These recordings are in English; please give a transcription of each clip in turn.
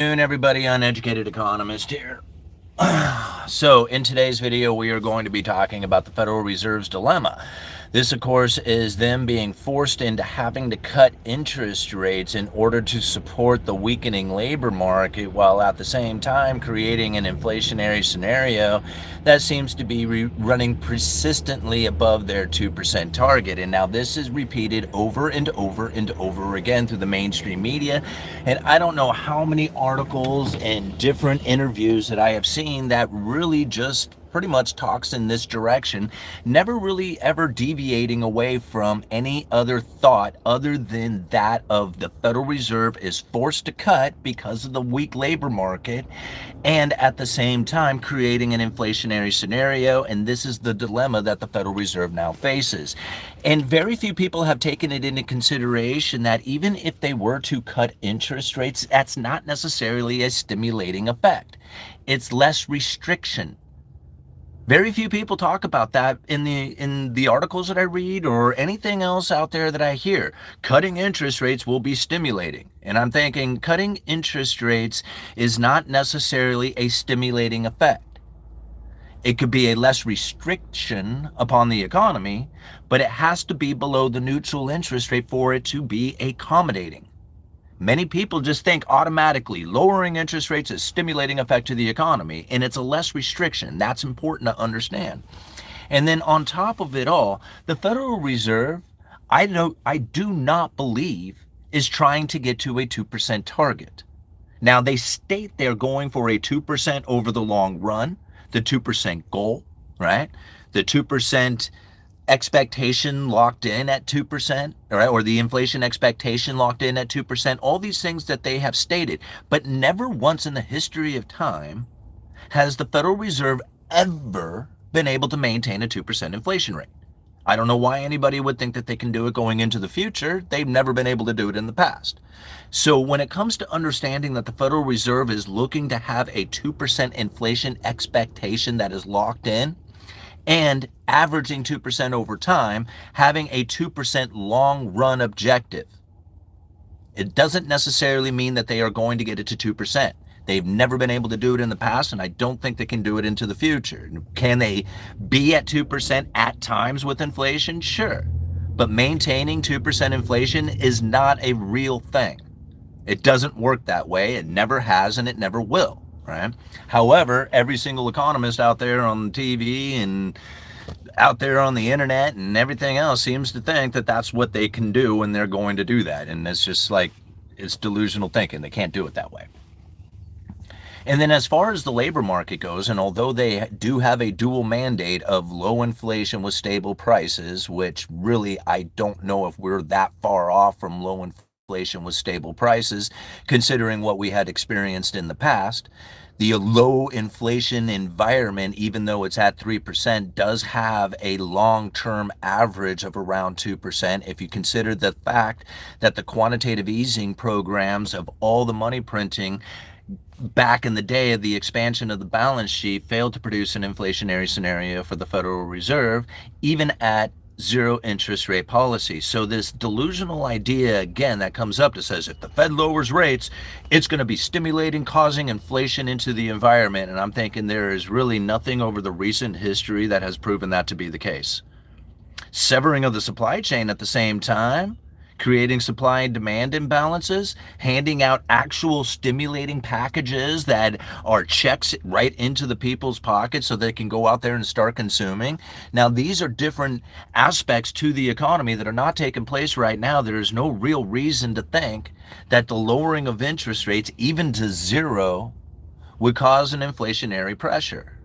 Everybody, Uneducated Economist here. So in today's video, we are going to be talking about the Federal Reserve's dilemma. This, of course, is them being forced into having to cut interest rates in order to support the weakening labor market, while at the same time creating an inflationary scenario that seems to be running persistently above their 2% target. And now this is repeated over and over and over again through the mainstream media. And I don't know how many articles and different interviews that I have seen that really just pretty much talks in this direction, never really ever deviating away from any other thought other than that of the Federal Reserve is forced to cut because of the weak labor market, and at the same time creating an inflationary scenario. And this is the dilemma that the Federal Reserve now faces. And very few people have taken it into consideration that even if they were to cut interest rates, that's not necessarily a stimulating effect. It's less restriction. Very few people talk about that in the articles that I read or anything else out there that I hear. Cutting interest rates will be stimulating. And I'm thinking cutting interest rates is not necessarily a stimulating effect. It could be a less restriction upon the economy, but it has to be below the neutral interest rate for it to be accommodating. Many people just think automatically lowering interest rates is stimulating effect to the economy, and it's a less restriction. That's important to understand. And then on top of it all, the Federal Reserve, I do not believe, is trying to get to a 2% target. Now, they state they're going for a 2% over the long run, the 2% goal, right? The 2% expectation locked in at 2%, right? Or the inflation expectation locked in at 2%, all these things that they have stated. But never once in the history of time has the Federal Reserve ever been able to maintain a 2% inflation rate. I don't know why anybody would think that they can do it going into the future. They've never been able to do it in the past. So when it comes to understanding that the Federal Reserve is looking to have a 2% inflation expectation that is locked in, and averaging 2% over time, having a 2% long run objective, it doesn't necessarily mean that they are going to get it to 2%. They've never been able to do it in the past, and I don't think they can do it into the future. Can they be at 2% at times with inflation? Sure. But maintaining 2% inflation is not a real thing. It doesn't work that way. It never has, and it never will. Right? However, every single economist out there on TV and out there on the internet and everything else seems to think that that's what they can do and they're going to do that. And it's just like, it's delusional thinking. They can't do it that way. And then as far as the labor market goes, and although they do have a dual mandate of low inflation with stable prices, which really I don't know if we're that far off from low inflation with stable prices, considering what we had experienced in the past. The low inflation environment, even though it's at 3%, does have a long-term average of around 2%. If you consider the fact that the quantitative easing programs of all the money printing back in the day of the expansion of the balance sheet failed to produce an inflationary scenario for the Federal Reserve, even at zero interest rate policy. So this delusional idea, again, that comes up that says if the Fed lowers rates, it's going to be stimulating, causing inflation into the environment. And I'm thinking there is really nothing over the recent history that has proven that to be the case. Severing of the supply chain at the same time, creating supply and demand imbalances, handing out actual stimulating packages that are checks right into the people's pockets so they can go out there and start consuming. Now, these are different aspects to the economy that are not taking place right now. There is no real reason to think that the lowering of interest rates, even to zero, would cause an inflationary pressure.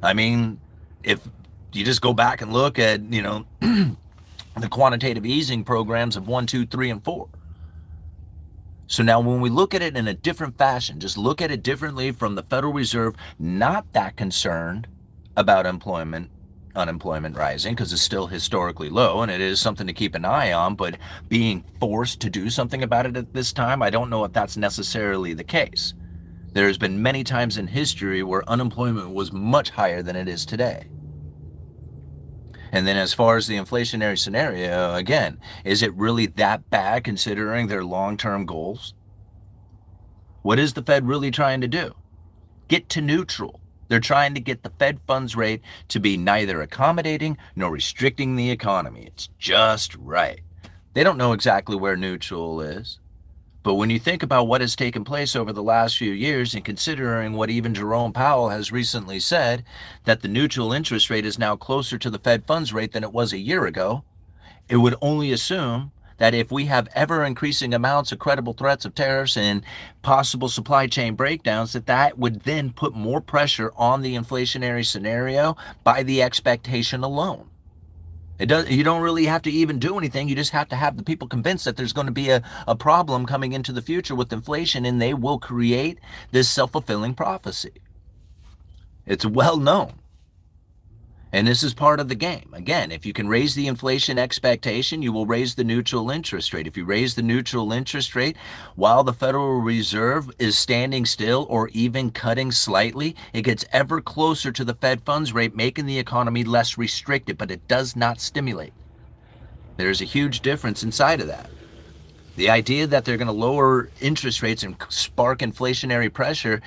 I mean, if you just go back and look at, the quantitative easing programs of 1, 2, 3, and 4. So now when we look at it in a different fashion, just look at it differently from the Federal Reserve, not that concerned about unemployment rising because it's still historically low and it is something to keep an eye on, but being forced to do something about it at this time, I don't know if that's necessarily the case. There's been many times in history where unemployment was much higher than it is today. And then as far as the inflationary scenario, again, is it really that bad considering their long-term goals? What is the Fed really trying to do? Get to neutral. They're trying to get the Fed funds rate to be neither accommodating nor restricting the economy. It's just right. They don't know exactly where neutral is. But when you think about what has taken place over the last few years, and considering what even Jerome Powell has recently said, that the neutral interest rate is now closer to the Fed funds rate than it was a year ago, it would only assume that if we have ever increasing amounts of credible threats of tariffs and possible supply chain breakdowns, that would then put more pressure on the inflationary scenario by the expectation alone. You don't really have to even do anything. You just have to have the people convinced that there's going to be a problem coming into the future with inflation, and they will create this self-fulfilling prophecy. It's well known. And this is part of the game. Again, if you can raise the inflation expectation, you will raise the neutral interest rate. If you raise the neutral interest rate while the Federal Reserve is standing still or even cutting slightly, it gets ever closer to the Fed funds rate, making the economy less restricted, but it does not stimulate. There's a huge difference inside of that. The idea that they're going to lower interest rates and spark inflationary pressure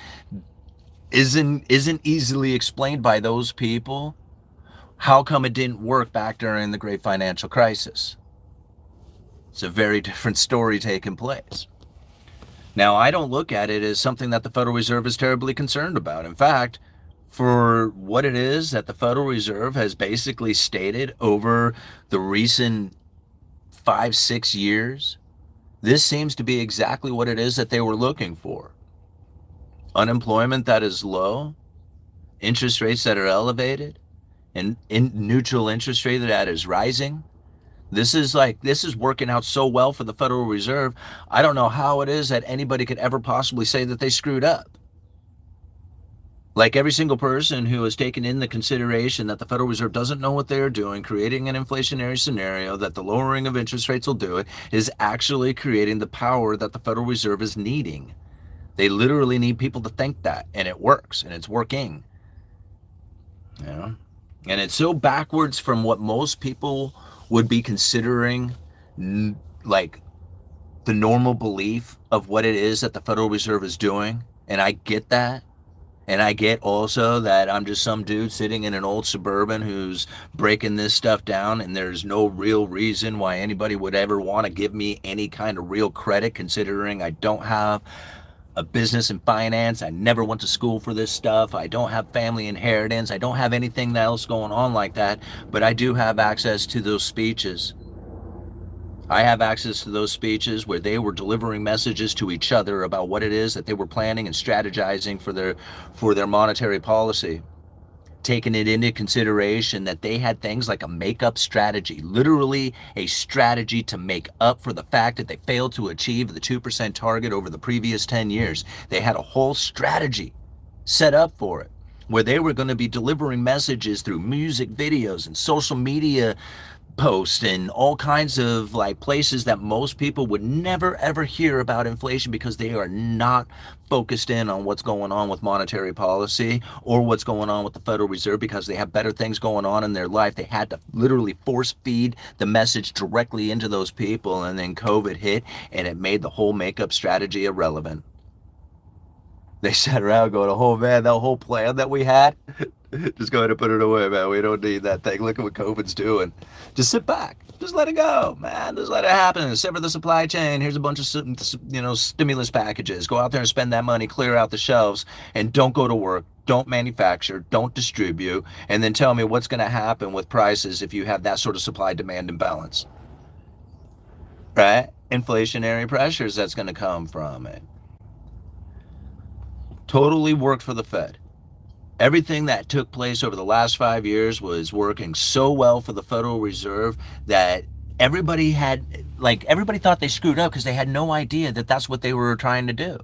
isn't easily explained by those people. How come it didn't work back during the great financial crisis? It's a very different story taking place. Now, I don't look at it as something that the Federal Reserve is terribly concerned about. In fact, for what it is that the Federal Reserve has basically stated over the recent 5-6 years, this seems to be exactly what it is that they were looking for. Unemployment that is low, interest rates that are elevated, and in neutral interest rate that is rising. This is working out so well for the Federal Reserve. I don't know how it is that anybody could ever possibly say that they screwed up. Like every single person who has taken in the consideration that the Federal Reserve doesn't know what they're doing, creating an inflationary scenario, that the lowering of interest rates will do it, is actually creating the power that the Federal Reserve is needing. They literally need people to think that, and it works, and it's working. You know? And it's so backwards from what most people would be considering like the normal belief of what it is that the Federal Reserve is doing. And I get that. And I get also that I'm just some dude sitting in an old Suburban who's breaking this stuff down, and there's no real reason why anybody would ever want to give me any kind of real credit, considering I don't have a business in finance. I never went to school for this stuff. I don't have family inheritance. I don't have anything else going on like that, but I do have access to those speeches. I have access to those speeches where they were delivering messages to each other about what it is that they were planning and strategizing for their monetary policy, taking it into consideration that they had things like a make-up strategy, literally a strategy to make up for the fact that they failed to achieve the 2% target over the previous 10 years. They had a whole strategy set up for it, where they were going to be delivering messages through music videos and social media posts and all kinds of like places that most people would never ever hear about inflation, because they are not focused in on what's going on with monetary policy or what's going on with the Federal Reserve, because they have better things going on in their life. They had to literally force feed the message directly into those people, and then COVID hit and it made the whole makeup strategy irrelevant. They sat around going, oh man, that whole plan that we had, just go ahead and put it away, man. We don't need that thing. Look at what COVID's doing. Just sit back. Just let it go, man. Just let it happen. Sever the supply chain. Here's a bunch of, stimulus packages. Go out there and spend that money, clear out the shelves, and don't go to work. Don't manufacture. Don't distribute. And then tell me what's going to happen with prices if you have that sort of supply-demand imbalance. Right? Inflationary pressures that's going to come from it. Totally worked for the Fed. Everything that took place over the last 5 years was working so well for the Federal Reserve that everybody thought they screwed up because they had no idea that that's what they were trying to do.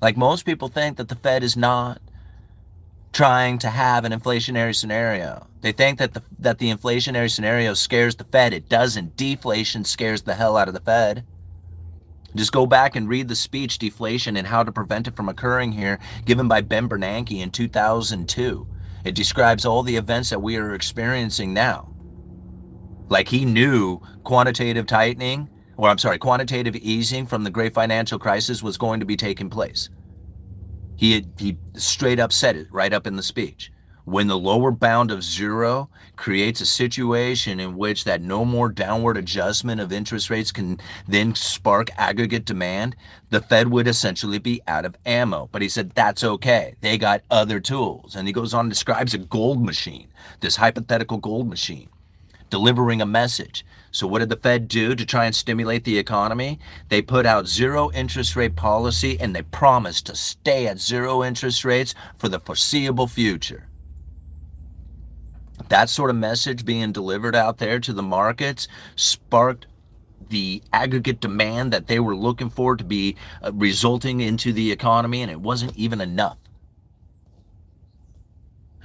Like, most people think that the Fed is not trying to have an inflationary scenario. They think that the inflationary scenario scares the Fed. It doesn't. Deflation scares the hell out of the Fed. Just go back and read the speech, Deflation and How to Prevent It from Occurring Here, given by Ben Bernanke in 2002. It describes all the events that we are experiencing now. Like, he knew quantitative tightening quantitative easing from the great financial crisis was going to be taking place. He straight up said it right up in the speech. When the lower bound of zero creates a situation in which that no more downward adjustment of interest rates can then spark aggregate demand, the Fed would essentially be out of ammo. But he said that's okay. They got other tools. And he goes on and describes a gold machine, this hypothetical gold machine, delivering a message. So what did the Fed do to try and stimulate the economy? They put out zero interest rate policy, and they promised to stay at zero interest rates for the foreseeable future. That sort of message being delivered out there to the markets sparked the aggregate demand that they were looking for to be resulting into the economy, and it wasn't even enough.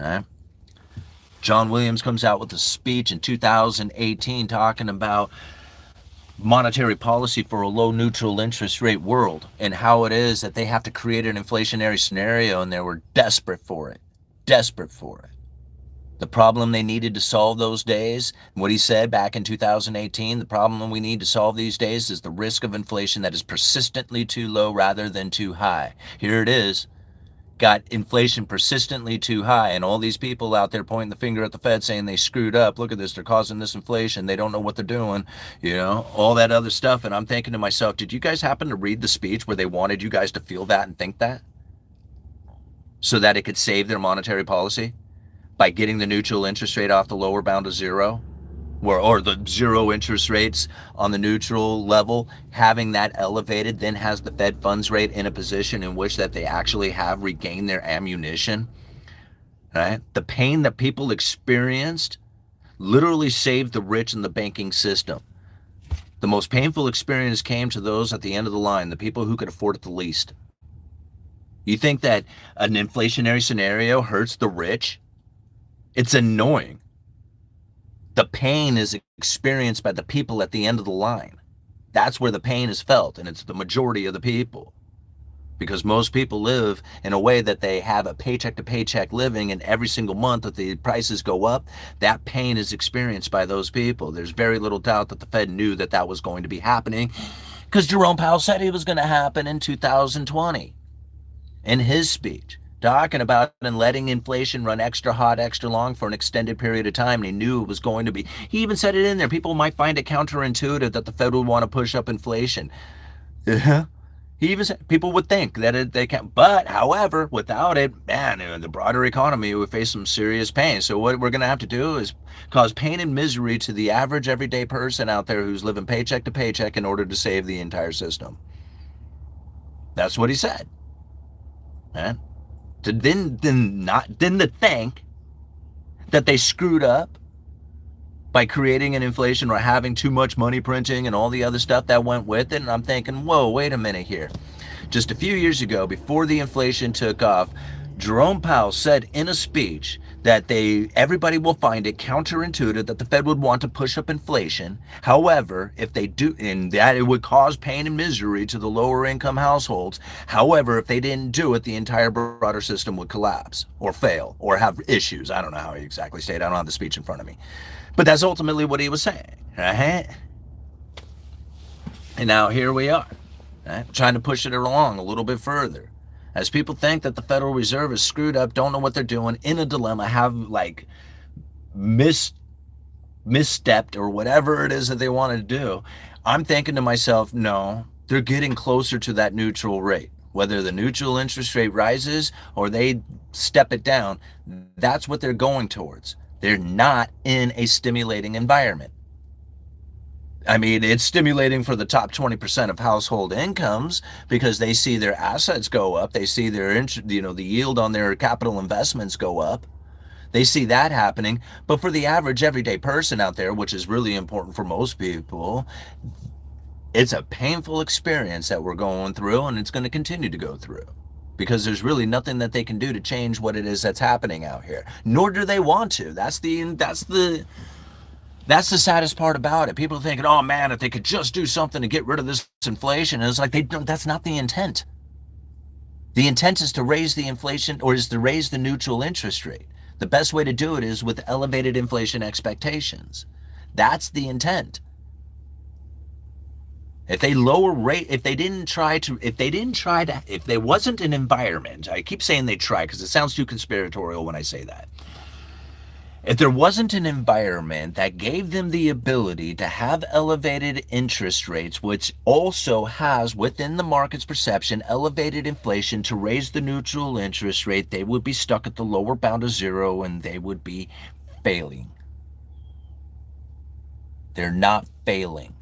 Okay? John Williams comes out with a speech in 2018 talking about monetary policy for a low neutral interest rate world and how it is that they have to create an inflationary scenario, and they were desperate for it. Desperate for it. The problem they needed to solve those days, what he said back in 2018, the problem we need to solve these days is the risk of inflation that is persistently too low rather than too high. Here it is. Got inflation persistently too high, and all these people out there pointing the finger at the Fed saying they screwed up. Look at this, they're causing this inflation. They don't know what they're doing, all that other stuff. And I'm thinking to myself, did you guys happen to read the speech where they wanted you guys to feel that and think that? So that it could save their monetary policy by getting the neutral interest rate off the lower bound of zero? Or the zero interest rates on the neutral level, having that elevated then has the Fed funds rate in a position in which that they actually have regained their ammunition. Right? The pain that people experienced literally saved the rich in the banking system. The most painful experience came to those at the end of the line, the people who could afford it the least. You think that an inflationary scenario hurts the rich? It's annoying. The pain is experienced by the people at the end of the line. That's where the pain is felt, and it's the majority of the people. Because most people live in a way that they have a paycheck to paycheck living, and every single month that the prices go up, that pain is experienced by those people. There's very little doubt that the Fed knew that that was going to be happening, because Jerome Powell said it was going to happen in 2020 in his speech, talking about and letting inflation run extra hot, extra long for an extended period of time. And he knew it was going to be. He even said it in there. People might find it counterintuitive that the Fed would want to push up inflation. He even said people would think that they can't. But, however, without it, man, in the broader economy, we face some serious pain. So what we're going to have to do is cause pain and misery to the average everyday person out there who's living paycheck to paycheck in order to save the entire system. That's what he said. Man. Then to think that they screwed up by creating an inflation or having too much money printing and all the other stuff that went with it. And I'm thinking, whoa, wait a minute here. Just a few years ago, before the inflation took off, Jerome Powell said in a speech that everybody will find it counterintuitive that the Fed would want to push up inflation. However, if they do, and that it would cause pain and misery to the lower income households. However, if they didn't do it, the entire broader system would collapse or fail or have issues. I don't know how he exactly stated. I don't have the speech in front of me. But that's ultimately what he was saying, right? And now here we are, right? Trying to push it along a little bit further. As people think that the Federal Reserve is screwed up, don't know what they're doing, in a dilemma, have like misstepped or whatever it is that they want to do, I'm thinking to myself, no, they're getting closer to that neutral rate. Whether the neutral interest rate rises or they step it down, that's what they're going towards. They're not in a stimulating environment. I mean, it's stimulating for the top 20% of household incomes because they see their assets go up. They see their, the yield on their capital investments go up. They see that happening. But for the average everyday person out there, which is really important for most people, it's a painful experience that we're going through, and it's going to continue to go through because there's really nothing that they can do to change what it is that's happening out here. Nor do they want to. That's the saddest part about it. People are thinking, oh man, if they could just do something to get rid of this inflation. And it's like, that's not the intent. The intent is to raise the inflation, or is to raise the neutral interest rate. The best way to do it is with elevated inflation expectations. That's the intent. If they lower rate, if there wasn't an environment, I keep saying they try because it sounds too conspiratorial when I say that. If there wasn't an environment that gave them the ability to have elevated interest rates, which also has within the market's perception elevated inflation to raise the neutral interest rate, they would be stuck at the lower bound of zero and they would be failing. They're not failing.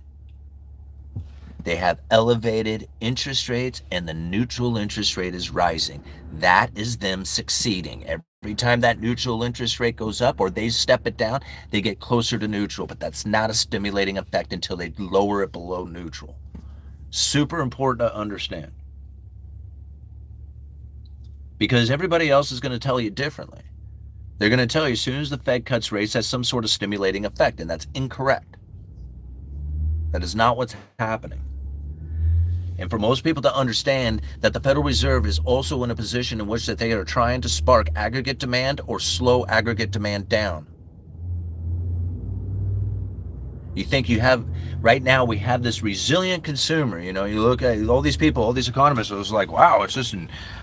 They have elevated interest rates and the neutral interest rate is rising. That is them succeeding. Every time that neutral interest rate goes up or they step it down, they get closer to neutral, but that's not a stimulating effect until they lower it below neutral. Super important to understand. Because everybody else is going to tell you differently. They're going to tell you as soon as the Fed cuts rates, that's some sort of stimulating effect, and that's incorrect. That is not what's happening. And for most people to understand that the Federal Reserve is also in a position in which that they are trying to spark aggregate demand or slow aggregate demand down. You think you have, right now we have this resilient consumer, you look at all these people, all these economists, it was like, wow, it's just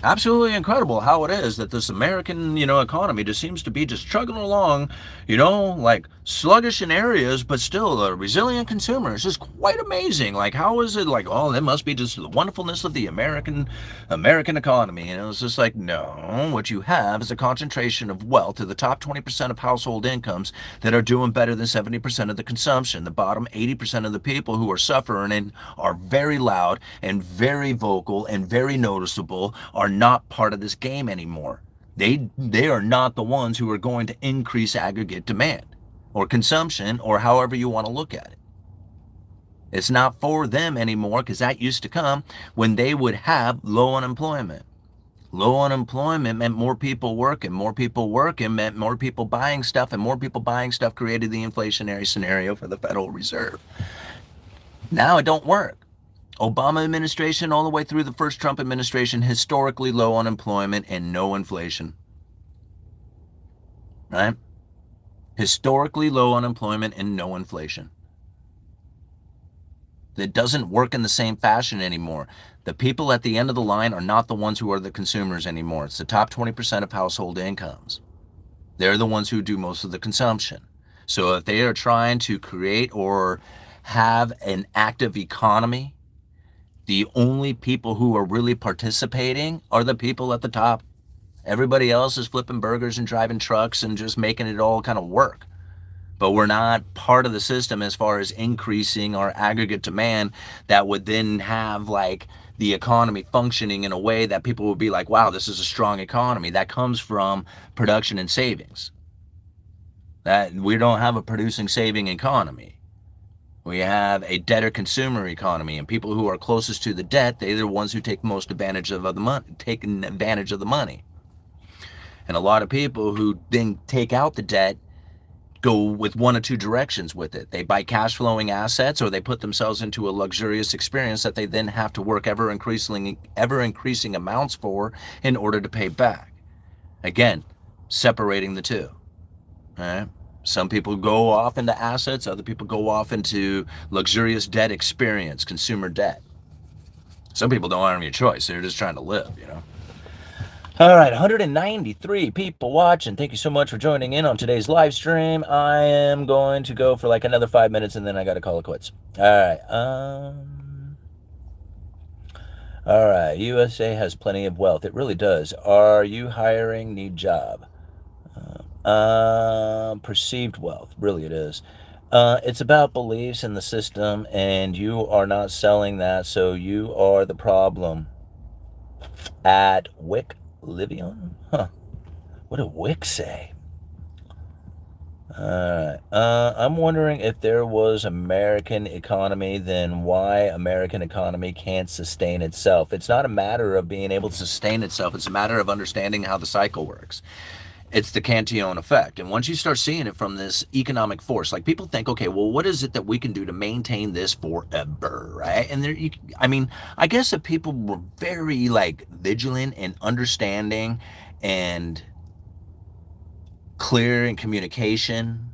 absolutely incredible how it is that this American, economy just seems to be just chugging along, like sluggish in areas, but still a resilient consumer. It's just quite amazing. Like, how is it like, oh, that must be just the wonderfulness of the American economy. It's just like, no, what you have is a concentration of wealth to the top 20% of household incomes that are doing better than 70% of the consumption. The bottom 80% of the people who are suffering and are very loud and very vocal and very noticeable are not part of this game anymore. They are not the ones who are going to increase aggregate demand or consumption or however you want to look at it. It's not for them anymore because that used to come when they would have low unemployment. Low unemployment meant more people working. More people working meant more people buying stuff, and more people buying stuff created the inflationary scenario for the Federal Reserve. Now it don't work. Obama administration all the way through the first Trump administration, historically low unemployment and no inflation. Right? Historically low unemployment and no inflation. That doesn't work in the same fashion anymore. The people at the end of the line are not the ones who are the consumers anymore. It's the top 20% of household incomes. They're the ones who do most of the consumption. So if they are trying to create or have an active economy, the only people who are really participating are the people at the top. Everybody else is flipping burgers and driving trucks and just making it all kind of work. But we're not part of the system as far as increasing our aggregate demand that would then have like the economy functioning in a way that people would be like, wow, this is a strong economy. That comes from production and savings. That we don't have a producing saving economy. We have a debtor consumer economy, and people who are closest to the debt, they're the ones who take most advantage of the money, taking advantage of the money. And a lot of people who then take out the debt go with one or two directions with it. They buy cash flowing assets, or they put themselves into a luxurious experience that they then have to work ever increasing amounts for in order to pay back. Again, separating the two. All right? Some people go off into assets, other people go off into luxurious debt experience, consumer debt. Some people don't have any choice. They're just trying to live, All right, 193 people watching. Thank you so much for joining in on today's live stream. I am going to go for like another 5 minutes and then I got to call it quits. All right, USA has plenty of wealth. It really does. Are you hiring? Need job. Perceived wealth. Really it is. It's about beliefs in the system, and you are not selling that, so you are the problem. At Wick Livion? Huh. What did Wick say? Alright. I'm wondering if there was American economy, then why American economy can't sustain itself. It's not a matter of being able to sustain itself. It's a matter of understanding how the cycle works. It's the Cantillon effect. And once you start seeing it from this economic force, like people think, okay, well, what is it that we can do to maintain this forever, right? And there, I guess if people were very like vigilant and understanding and clear in communication,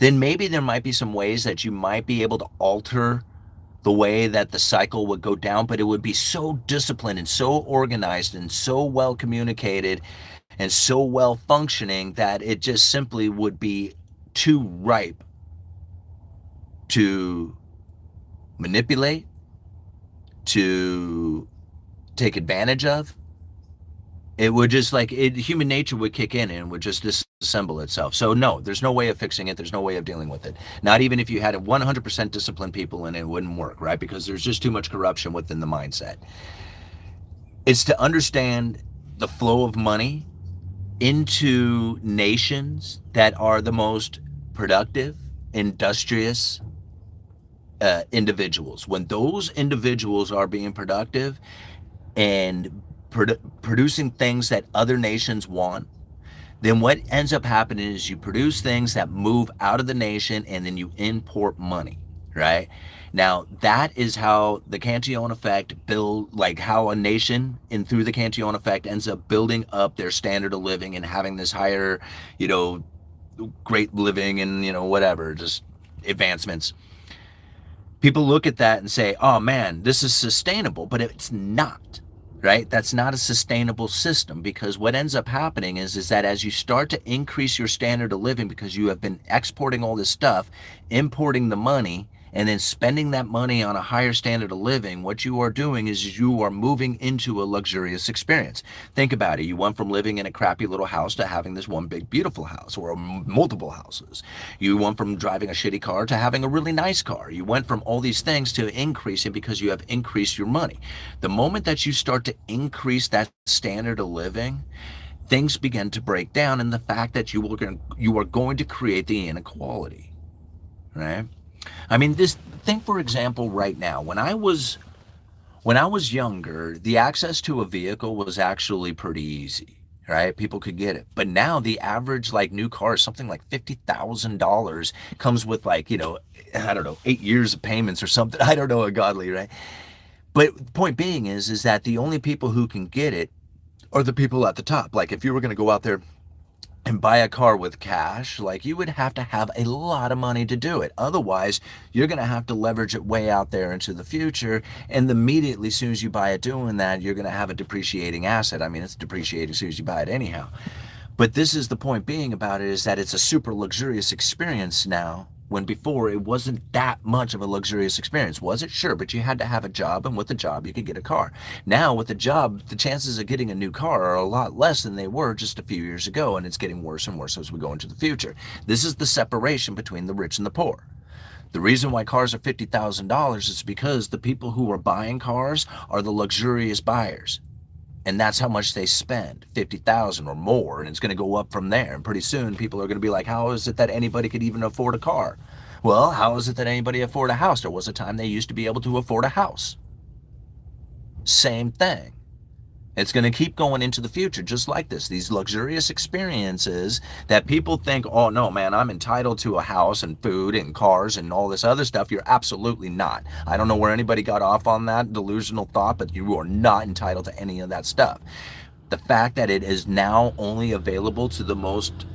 then maybe there might be some ways that you might be able to alter the way that the cycle would go down, but it would be so disciplined and so organized and so well communicated and so well functioning that it just simply would be too ripe to manipulate, to take advantage of. It would just human nature would kick in and would just disassemble itself. So no, there's no way of fixing it. There's no way of dealing with it. Not even if you had 100% disciplined people and it wouldn't work, right? Because there's just too much corruption within the mindset. It's to understand the flow of money into nations that are the most productive, industrious individuals. When those individuals are being productive and producing things that other nations want, then what ends up happening is you produce things that move out of the nation and then you import money, right? Now, that is how the Cantillon effect how a nation through the Cantillon effect ends up building up their standard of living and having this higher, great living and, whatever, just advancements. People look at that and say, oh man, this is sustainable, but it's not. Right? That's not a sustainable system, because what ends up happening is that as you start to increase your standard of living, because you have been exporting all this stuff, importing the money, and then spending that money on a higher standard of living, what you are doing is you are moving into a luxurious experience. Think about it. You went from living in a crappy little house to having this one big beautiful house, or multiple houses. You went from driving a shitty car to having a really nice car. You went from all these things to increasing because you have increased your money. The moment that you start to increase that standard of living, things begin to break down in the fact that you are going to create the inequality, right? I mean, think for example, right now, when I was younger, the access to a vehicle was actually pretty easy, right? People could get it. But now the average new car is something like $50,000, comes with I don't know, 8 years of payments or something. I don't know, ungodly, right? But the point being is that the only people who can get it are the people at the top. Like if you were going to go out there and buy a car with cash, you would have to have a lot of money to do it. Otherwise, you're going to have to leverage it way out there into the future. And immediately, as soon as you buy it doing that, you're going to have a depreciating asset. I mean, it's depreciating as soon as you buy it anyhow. But this is the point being about it, is that it's a super luxurious experience now, when before it wasn't that much of a luxurious experience. Was it? Sure, but you had to have a job, and with a job you could get a car. Now with a job, the chances of getting a new car are a lot less than they were just a few years ago, and it's getting worse and worse as we go into the future. This is the separation between the rich and the poor. The reason why cars are $50,000 is because the people who are buying cars are the luxurious buyers. And that's how much they spend, $50,000 or more, and it's going to go up from there. And pretty soon people are going to be like, how is it that anybody could even afford a car? Well, how is it that anybody afford a house? There was a time they used to be able to afford a house. Same thing. It's going to keep going into the future just like this. These luxurious experiences that people think, oh no, man, I'm entitled to a house and food and cars and all this other stuff. You're absolutely not. I don't know where anybody got off on that delusional thought, but you are not entitled to any of that stuff. The fact that it is now only available to the most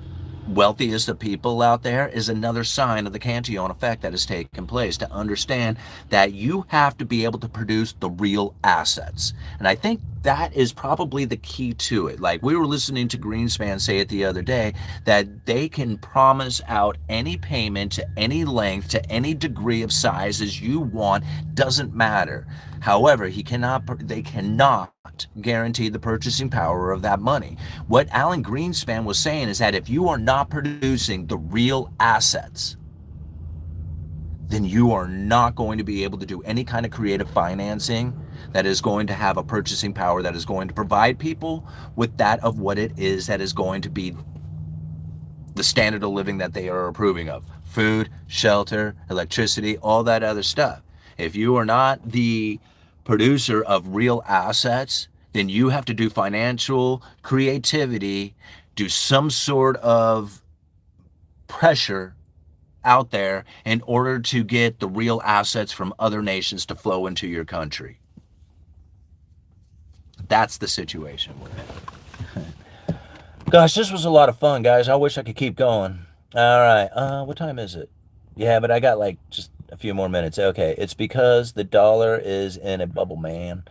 wealthiest of people out there is another sign of the Cantillon effect that has taken place, to understand that you have to be able to produce the real assets. And I think that is probably the key to it. Like we were listening to Greenspan say it the other day, that they can promise out any payment to any length, to any degree of size as you want, doesn't matter. However, they cannot guarantee the purchasing power of that money. What Alan Greenspan was saying is that if you are not producing the real assets, then you are not going to be able to do any kind of creative financing that is going to have a purchasing power that is going to provide people with that of what it is that is going to be the standard of living that they are approving of. Food, shelter, electricity, all that other stuff. If you are not the producer of real assets, then you have to do financial creativity, do some sort of pressure out there in order to get the real assets from other nations to flow into your country. That's the situation we're in. Gosh, this was a lot of fun, guys. I wish I could keep going. All right, what time is it? Yeah, but I got just A few more minutes. Okay. It's because the dollar is in a bubble, man.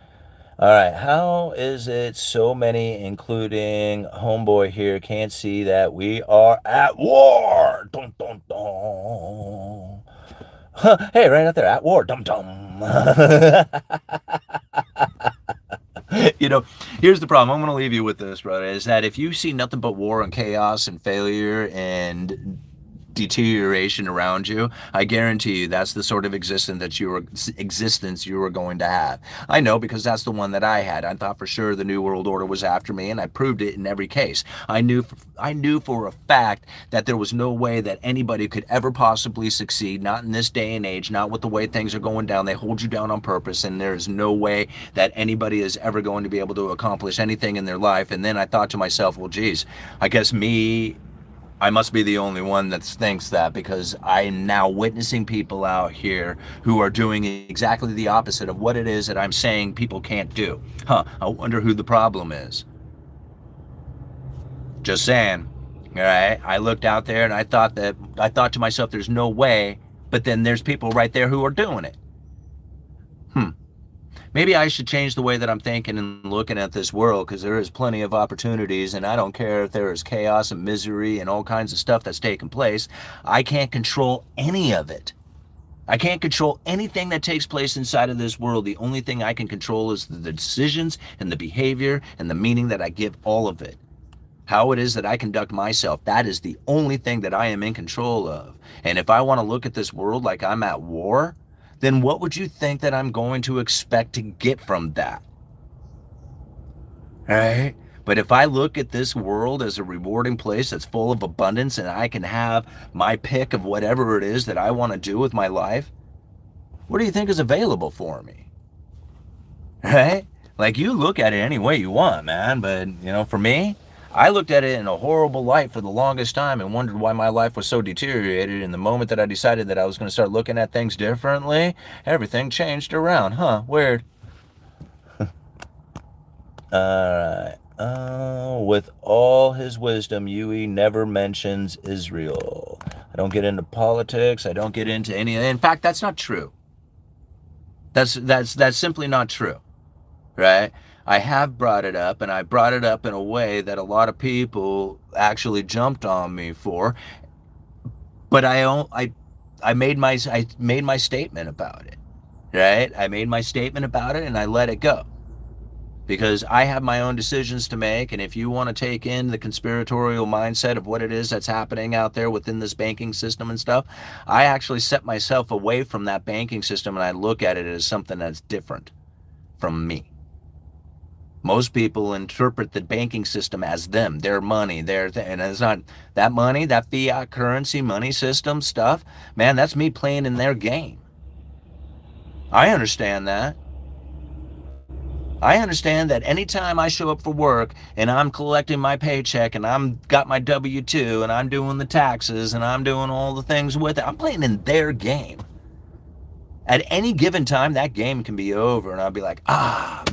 All right. How is it so many, including homeboy here, can't see that we are at war? Dun, dun, dun. Huh, hey, right out there, at war. Dum dum. Here's the problem. I'm going to leave you with this, brother, is that if you see nothing but war and chaos and failure and deterioration around you, I guarantee you that's the sort of existence you were going to have. I know, because that's the one that I had. I thought for sure the New World Order was after me, and I proved it in every case. I knew for a fact that there was no way that anybody could ever possibly succeed, not in this day and age, not with the way things are going down. They hold you down on purpose, and there is no way that anybody is ever going to be able to accomplish anything in their life. And then I thought to myself, well, geez, I guess I must be the only one that thinks that, because I'm now witnessing people out here who are doing exactly the opposite of what it is that I'm saying people can't do. I wonder who the problem is. Just saying. All right. I looked out there and I thought to myself, there's no way, but then there's people right there who are doing it. Maybe I should change the way that I'm thinking and looking at this world, because there is plenty of opportunities, and I don't care if there is chaos and misery and all kinds of stuff that's taking place. I can't control any of it. I can't control anything that takes place inside of this world. The only thing I can control is the decisions and the behavior and the meaning that I give all of it. How it is that I conduct myself, that is the only thing that I am in control of. And if I want to look at this world like I'm at war, then what would you think that I'm going to expect to get from that? Right? But if I look at this world as a rewarding place that's full of abundance, and I can have my pick of whatever it is that I want to do with my life, what do you think is available for me? Right? Like, you look at it any way you want, man. But, for me, I looked at it in a horrible light for the longest time and wondered why my life was so deteriorated. And the moment that I decided that I was going to start looking at things differently, everything changed around. Weird. Alright. With all his wisdom, Yui never mentions Israel. I don't get into politics. I don't get into any. In fact, that's not true. That's simply not true. Right? I have brought it up, and I brought it up in a way that a lot of people actually jumped on me for. But I made my statement about it. Right? I made my statement about it, and I let it go. Because I have my own decisions to make, and if you want to take in the conspiratorial mindset of what it is that's happening out there within this banking system and stuff, I actually set myself away from that banking system, and I look at it as something that's different from me. Most people interpret the banking system as them, their money, and it's not that money, that fiat currency money system stuff. Man, that's me playing in their game. I understand that. I understand that anytime I show up for work and I'm collecting my paycheck and I'm got my W-2 and I'm doing the taxes and I'm doing all the things with it, I'm playing in their game. At any given time, that game can be over, and I'll be like,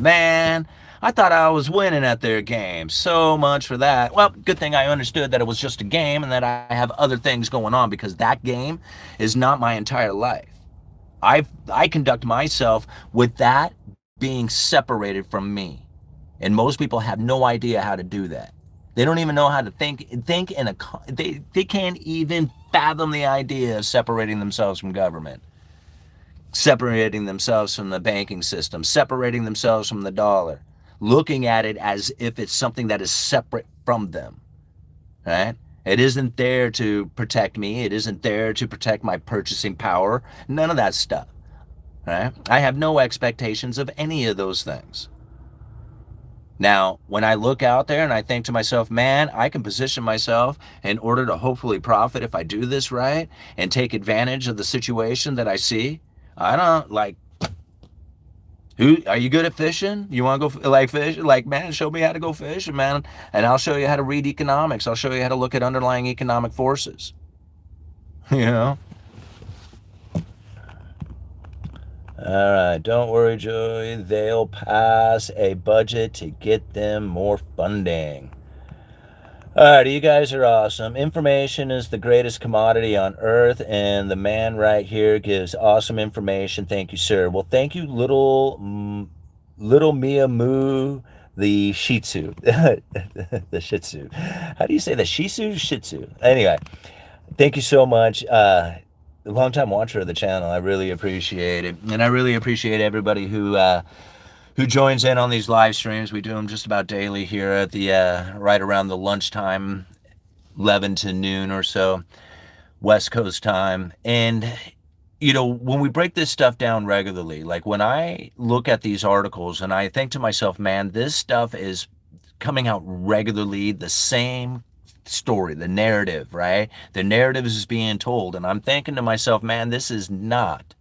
man, I thought I was winning at their game. So much for that. Well, good thing I understood that it was just a game and that I have other things going on, because that game is not my entire life. I conduct myself with that being separated from me. And most people have no idea how to do that. They don't even know how to think they can't even fathom the idea of separating themselves from government, separating themselves from the banking system, separating themselves from the dollar, looking at it as if it's something that is separate from them, right? It isn't there to protect me. It isn't there to protect my purchasing power. None of that stuff. Right? I have no expectations of any of those things. Now, when I look out there and I think to myself, man, I can position myself in order to hopefully profit if I do this right and take advantage of the situation that I see. I don't like, are you good at fishing? You want to go fish? Man, show me how to go fishing, man. And I'll show you how to read economics. I'll show you how to look at underlying economic forces. All right, don't worry, Joey. They'll pass a budget to get them more funding. All right, you guys are awesome. Information is the greatest commodity on earth, and the man right here gives awesome information. Thank you, sir. Well, thank you, little Mia Moo, the Shih Tzu, the Shih Tzu. How do you say the Shih Tzu? Shih Tzu. Anyway, thank you so much. Long time watcher of the channel. I really appreciate it, and I really appreciate everybody who joins in on these live streams. We do them just about daily here at the right around the lunchtime, 11 to noon or so, West Coast time. And you know, when we break this stuff down regularly, like when I look at these articles and I think to myself, man, this stuff is coming out regularly, the same story, the narrative, right? The narrative is being told. And I'm thinking to myself, man, this is not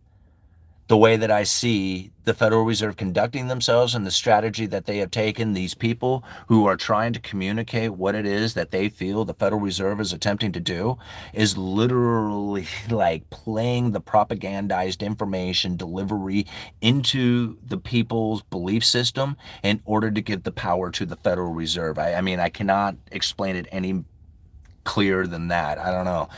the way that I see the Federal Reserve conducting themselves and the strategy that they have taken. These people who are trying to communicate what it is that they feel the Federal Reserve is attempting to do is literally like playing the propagandized information delivery into the people's belief system in order to give the power to the Federal Reserve. I mean, I cannot explain it any clearer than that. I don't know.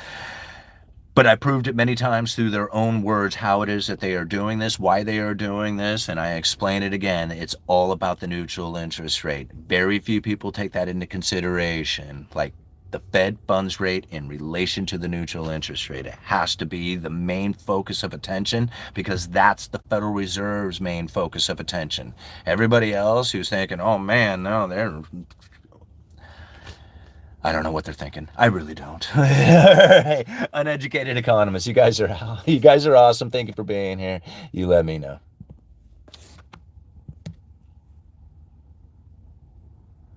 But I proved it many times through their own words how it is that they are doing this, why they are doing this, and I explain it again. It's all about the neutral interest rate. Very few people take that into consideration, like the Fed funds rate in relation to the neutral interest rate. It has to be the main focus of attention because that's the Federal Reserve's main focus of attention. Everybody else who's thinking, oh man, no, they're... I don't know what they're thinking. I really don't. Hey, uneducated economists, you guys are awesome. Thank you for being here. You let me know.